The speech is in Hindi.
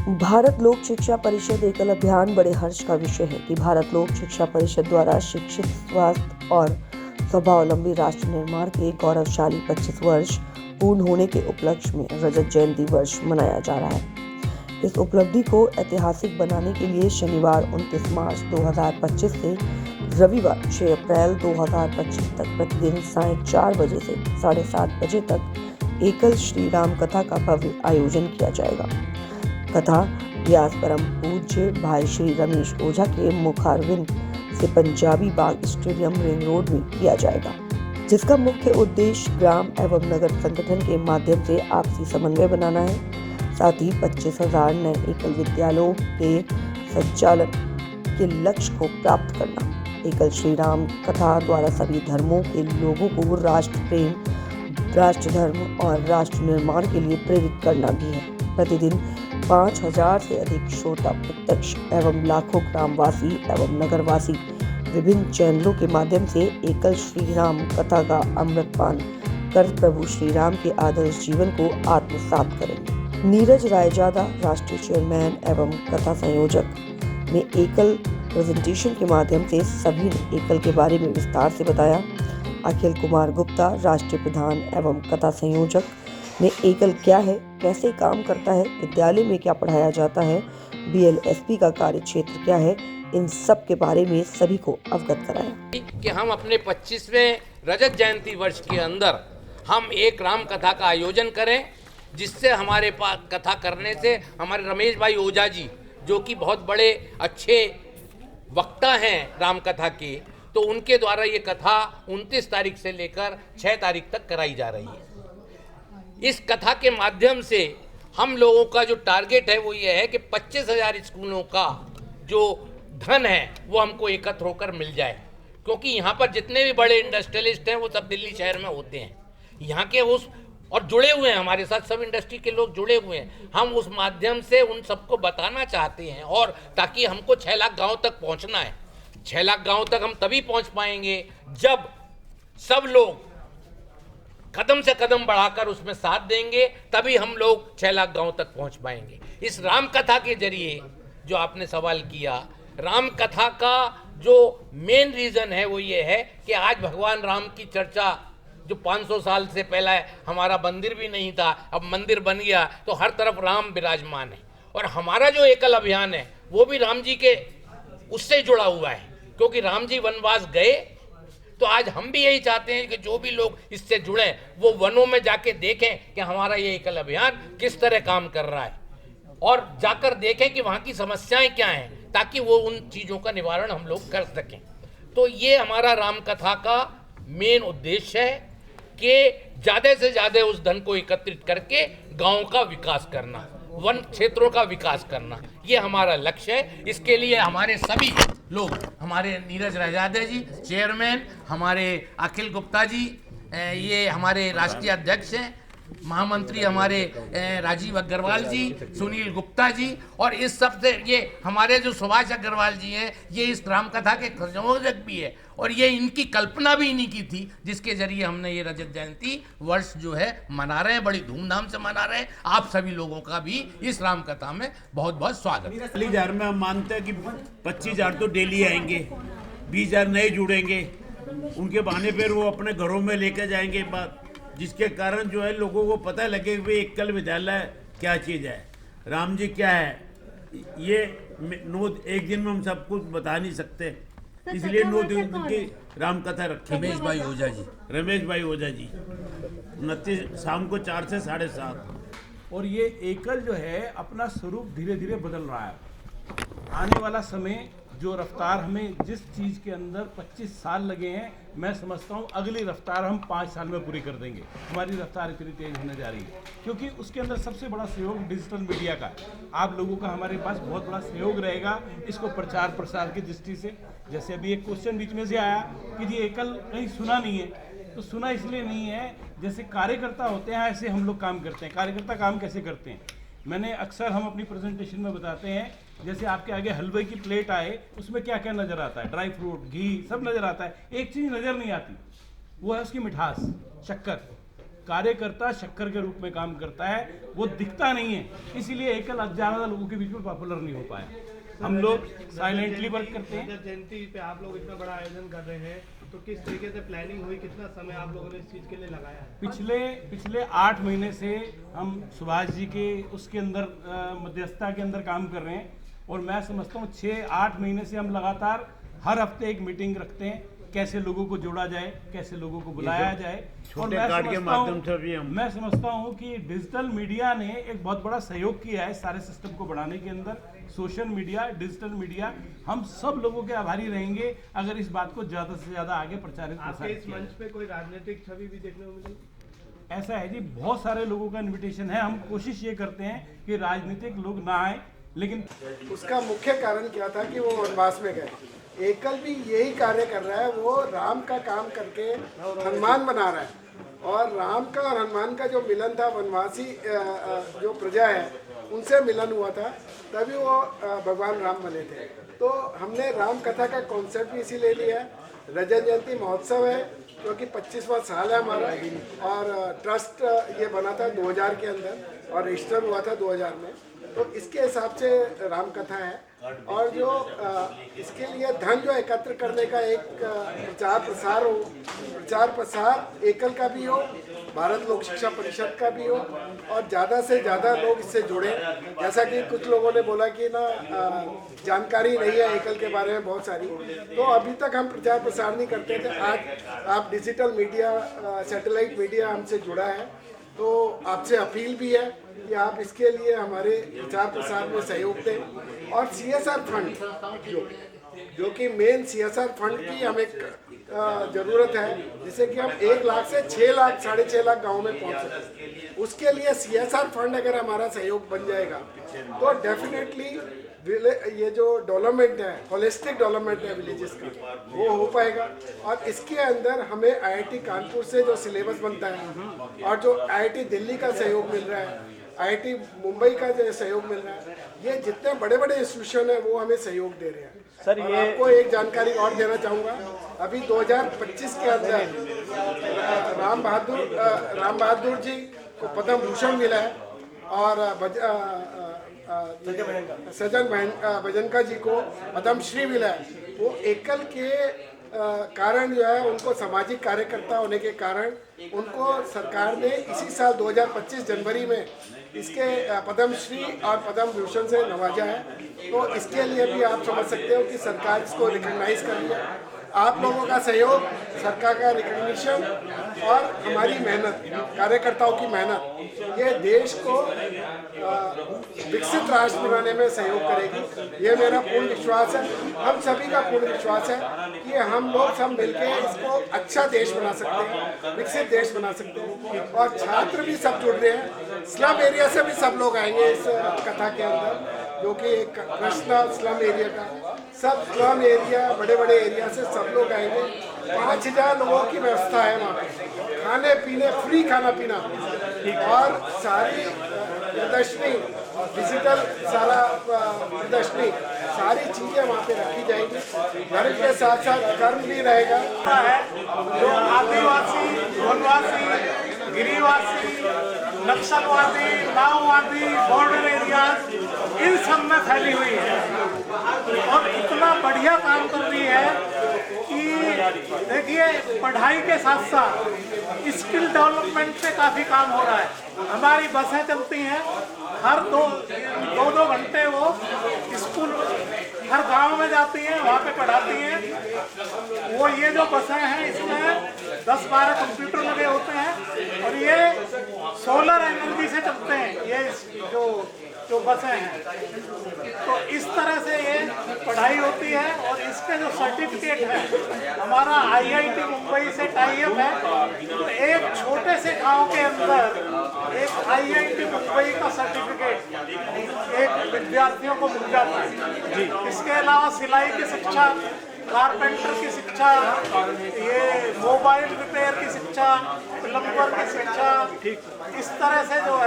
भारत लोक शिक्षा परिषद एकल अभियान बड़े हर्ष का विषय है कि भारत लोक शिक्षा परिषद द्वारा शिक्षित, स्वास्थ्य और स्वावलंबी राष्ट्र निर्माण के गौरवशाली 25 वर्ष पूर्ण होने के उपलक्ष्य में रजत जयंती वर्ष मनाया जा रहा है। इस उपलब्धि को ऐतिहासिक बनाने के लिए शनिवार 29 मार्च 2025 से रविवार 6 अप्रैल 2025 तक प्रतिदिन साढ़े 4 बजे से 7:30 बजे तक एकल श्री राम कथा का भव्य आयोजन किया जाएगा। कथा व्यास परम पूज्य भाई श्री रमेश ओझा के मुखारविंद से पंजाबी बाग स्टेडियम रिंग रोड में किया जाएगा, जिसका मुख्य उद्देश्य ग्राम एवं नगर संगठन के माध्यम से आपसी समन्वय बनाना है। साथ ही 25,000 नए एकल विद्यालयों के संचालन के लक्ष्य को प्राप्त करना। एकल श्री राम कथा द्वारा सभी धर्मों के लोगों को राष्ट्र प्रेम, राष्ट्र धर्म और राष्ट्र निर्माण के लिए प्रेरित करना भी है। प्रतिदिन 5,000 से अधिक श्रोता प्रत्यक्ष एवं लाखों ग्रामवासी एवं नगरवासी विभिन्न चैनलों के माध्यम से एकल श्री राम कथा का अमृतपान कर प्रभु श्री राम के आदर्श जीवन को आत्मसात करेंगे। नीरज रायजादा, राष्ट्रीय चेयरमैन एवं कथा संयोजक, ने एकल प्रेजेंटेशन के माध्यम से सभी ने एकल के बारे में विस्तार से बताया। अखिल कुमार गुप्ता, राष्ट्रीय प्रधान एवं कथा संयोजक, ने एकल क्या है, कैसे काम करता है, विद्यालय में क्या पढ़ाया जाता है, बीएलएसपी का कार्य क्षेत्र क्या है, इन सब के बारे में सभी को अवगत कराया कि हम अपने 25वें रजत जयंती वर्ष के अंदर हम एक राम कथा का आयोजन करें, जिससे हमारे पास कथा करने से हमारे रमेश भाई ओझा जी, जो कि बहुत बड़े अच्छे वक्ता हैं राम कथा के, तो उनके द्वारा ये कथा 29 तारीख से लेकर 6 तारीख तक कराई जा रही है। इस कथा के माध्यम से हम लोगों का जो टारगेट है वो ये है कि 25,000 स्कूलों का जो धन है वो हमको एकत्र होकर मिल जाए, क्योंकि यहाँ पर जितने भी बड़े इंडस्ट्रियलिस्ट हैं वो सब दिल्ली शहर में होते हैं। यहाँ के उस और जुड़े हुए हैं हमारे साथ, सब इंडस्ट्री के लोग जुड़े हुए हैं। हम उस माध्यम से उन सबको बताना चाहते हैं, और ताकि हमको 6 लाख गाँव तक पहुँचना है। 6 लाख गाँव तक हम तभी पहुँच पाएंगे जब सब लोग कदम से कदम बढ़ाकर उसमें साथ देंगे, तभी हम लोग 6 लाख गांव तक पहुंच पाएंगे। इस राम कथा के जरिए जो आपने सवाल किया, राम कथा का जो मेन रीज़न है वो ये है कि आज भगवान राम की चर्चा, जो 500 साल से पहले हमारा मंदिर भी नहीं था, अब मंदिर बन गया, तो हर तरफ राम विराजमान है। और हमारा जो एकल अभियान है वो भी राम जी के उससे जुड़ा हुआ है, क्योंकि राम जी वनवास गए, तो आज हम भी यही चाहते हैं कि जो भी लोग इससे जुड़े वो वनों में जाके देखें कि हमारा ये एकल अभियान किस तरह काम कर रहा है, और जाकर देखें कि वहाँ की समस्याएं क्या हैं, ताकि वो उन चीज़ों का निवारण हम लोग कर सकें। तो ये हमारा राम कथा का मेन उद्देश्य है कि ज़्यादा से ज़्यादा उस धन को एकत्रित करके गाँव का विकास करना, वन क्षेत्रों का विकास करना, ये हमारा लक्ष्य है। इसके लिए हमारे सभी लोग, हमारे नीरज रायजादा जी चेयरमैन, हमारे अखिल गुप्ता जी ये हमारे राष्ट्रीय अध्यक्ष हैं, महामंत्री हमारे राजीव अग्रवाल जी, सुनील गुप्ता जी, और इस सब से ये हमारे जो सुभाष अग्रवाल जी हैं, ये इस राम कथा के संयोजक भी है, और ये इनकी कल्पना भी इन्हीं की थी, जिसके जरिए हमने ये रजत जयंती वर्ष जो है मना रहे हैं, बड़ी धूमधाम से मना रहे हैं। आप सभी लोगों का भी इस राम कथा में बहुत बहुत स्वागत। 40,000 में हम मानते हैं कि 25,000 तो डेली आएंगे, 20,000 नए जुड़ेंगे, उनके बहाने पर वो अपने घरों में लेकर जाएंगे बात, जिसके कारण जो है लोगों को पता लगे कि एकल विद्यालय क्या चीज़ है, राम जी क्या है। ये एक दिन में हम सब कुछ बता नहीं सकते, इसलिए 9 दिन की राम कथा रखी। रमेश भाई ओझा जी 29 शाम को 4 से 7:30। और ये एकल जो है अपना स्वरूप धीरे धीरे बदल रहा है। आने वाला समय जो रफ्तार हमें जिस चीज़ के अंदर 25 साल लगे हैं, मैं समझता हूँ अगली रफ्तार हम 5 साल में पूरी कर देंगे। हमारी रफ्तार इतनी तेज होने जा रही है, क्योंकि उसके अंदर सबसे बड़ा सहयोग डिजिटल मीडिया का है। आप लोगों का हमारे पास बहुत बड़ा सहयोग रहेगा इसको प्रचार प्रसार की दृष्टि से। जैसे अभी एक क्वेश्चन बीच में से आया कि जी एकल कहीं सुना नहीं है, तो सुना इसलिए नहीं है, जैसे कार्यकर्ता होते हैं ऐसे हम लोग काम करते हैं। कार्यकर्ता काम कैसे करते हैं, मैंने अक्सर हम अपनी प्रेजेंटेशन में बताते हैं। जैसे आपके आगे हलवे की प्लेट आए, उसमें क्या क्या नज़र आता है, ड्राई फ्रूट, घी, सब नज़र आता है। एक चीज़ नज़र नहीं आती, वो है उसकी मिठास, शक्कर। कार्यकर्ता शक्कर के रूप में काम करता है, वो दिखता नहीं है, इसीलिए एकल ज़्यादा लोगों के बीच में पॉपुलर नहीं हो पाया। हम लोग साइलेंटली वर्क करते हैं। रजत जयंती पे आप लोग इतना बड़ा आयोजन कर रहे हैं, तो किस तरीके से प्लानिंग हुई, कितना समय आप लोगों ने इस चीज़ के लिए लगाया है? पिछले 8 महीने से हम सुभाष जी के उसके अंदर मध्यस्थता के अंदर काम कर रहे हैं, और मैं समझता हूँ 6-8 महीने से हम लगातार हर हफ्ते एक मीटिंग रखते हैं, कैसे लोगों को जोड़ा जाए, कैसे लोगों को बुलाया जाए। और मैं समझता हूँ कि डिजिटल मीडिया ने एक बहुत बड़ा सहयोग किया है सारे सिस्टम को बढ़ाने के अंदर। सोशल मीडिया, डिजिटल मीडिया, हम सब लोगों के आभारी रहेंगे अगर इस बात को ज़्यादा से ज़्यादा आगे प्रचारित आपके इस मंच पे कोई राजनीतिक छवि भी देखने को मिलेगी? ऐसा है जी, बहुत सारे लोगों का इनविटेशन है। हम कोशिश ये करते हैं कि राजनीतिक लोग ना आए, लेकिन उसका मुख्य कारण क्या था कि वो वनवास में गए। एकल भी यही कार्य कर रहा है, वो राम का काम करके हनुमान बना रहा है, और राम का और हनुमान का जो मिलन था, वनवासी जो प्रजा है उनसे मिलन हुआ था, तभी वो भगवान राम बने थे। तो हमने राम कथा का कॉन्सेप्ट भी इसीलिए लिया है। रजत जयंती महोत्सव है क्योंकि 25वां साल है हमारा, और ट्रस्ट ये बना था 2000 के अंदर और रजिस्टर हुआ था 2000 में, तो इसके हिसाब से राम कथा है। और जो इसके लिए धन जो एकत्र करने का एक प्रचार प्रसार एकल का भी हो, भारत लोक शिक्षा परिषद का भी हो, और ज़्यादा से ज़्यादा लोग इससे जुड़े। जैसा कि कुछ लोगों ने बोला कि ना जानकारी नहीं है एकल के बारे में बहुत सारी, तो अभी तक हम प्रचार प्रसार नहीं करते थे। आज आप डिजिटल मीडिया, सैटेलाइट मीडिया हमसे जुड़ा है, तो आपसे अपील भी है कि आप इसके लिए हमारे प्रचार प्रसार में सहयोग दें। और CSR फंड जो कि मेन CSR फंड की हमें ज़रूरत है, जिससे कि हम 1 लाख से 6 लाख 6.5 लाख गाँव में पहुंच सकें। उसके लिए CSR फंड अगर हमारा सहयोग बन जाएगा तो डेफिनेटली ये जो डेवलपमेंट है, होलिस्टिक डेवलपमेंट है विलेजेस का, वो हो पाएगा। और इसके अंदर हमें IIT कानपुर से जो सिलेबस बनता है, और जो IIT दिल्ली का सहयोग मिल रहा है, IIT मुंबई का जो सहयोग मिल रहा है, ये जितने बड़े बड़े इंस्टीट्यूशन है वो हमें सहयोग दे रहे हैं। सर, ये आपको एक जानकारी और देना चाहूँगा, अभी 2025 के अंदर राम बहादुर जी को पद्म भूषण मिला है, और सजन भजनका जी को पद्म श्री मिला है। वो एकल के कारण जो है, उनको सामाजिक कार्यकर्ता होने के कारण उनको सरकार ने इसी साल 2025 जनवरी में इसके पद्म श्री और पद्म भूषण से नवाजा है। तो इसके लिए भी आप समझ सकते हो कि सरकार इसको रिकॉग्नाइज कर रही है। आप लोगों का सहयोग, सरकार का रिकॉग्निशन और हमारी मेहनत, कार्यकर्ताओं की मेहनत, ये देश को विकसित राष्ट्र बनाने में सहयोग करेगी। ये मेरा पूर्ण विश्वास है, हम सभी का पूर्ण विश्वास है कि हम लोग सब मिलके इसको अच्छा देश बना सकते हैं, विकसित देश बना सकते हैं। और छात्र भी सब जुड़ रहे हैं, स्लम एरिया से भी सब लोग आएंगे इस कथा के अंदर, जो कि एक कृष्णा स्लम एरिया का, सब स्लम एरिया, बड़े बड़े एरिया से सब लोग आएंगे। 5000 लोगों की व्यवस्था है वहाँ पे, खाने पीने, फ्री खाना पीना, और सारी प्रदर्शनी, डिजिटल सारा प्रदर्शनी, सारी चीज़ें वहाँ पे रखी जाएंगी। धर्म के साथ साथ कर्म भी रहेगा। जो आदिवासी, वनवासी, गिरिवासी, नक्सलवादी, माओवादी, बॉर्डर एरियाज, इन सब में फैली हुई है, और इतना बढ़िया काम कर रही है कि देखिए, पढ़ाई के साथ साथ स्किल डेवलपमेंट पे काफ़ी काम हो रहा है। हमारी बसें चलती हैं, हर दो घंटे वो स्कूल हर गांव में जाती हैं, वहाँ पे पढ़ाती हैं। वो ये जो बसें हैं, इसमें 10-12 कंप्यूटर लगे होते हैं, और ये सोलर एनर्जी से चलते हैं, ये जो बसें हैं। तो इस तरह से ये पढ़ाई होती है, और इसके जो सर्टिफिकेट है, हमारा IIT मुंबई से टाई अप है। तो एक छोटे से गांव के अंदर एक IIT मुंबई का सर्टिफिकेट एक विद्यार्थियों को मिल जाता है। इसके अलावा सिलाई की शिक्षा, कारपेंटर की शिक्षा, ये मोबाइल रिपेयर की शिक्षा, प्लम्बर की शिक्षा, इस तरह से जो है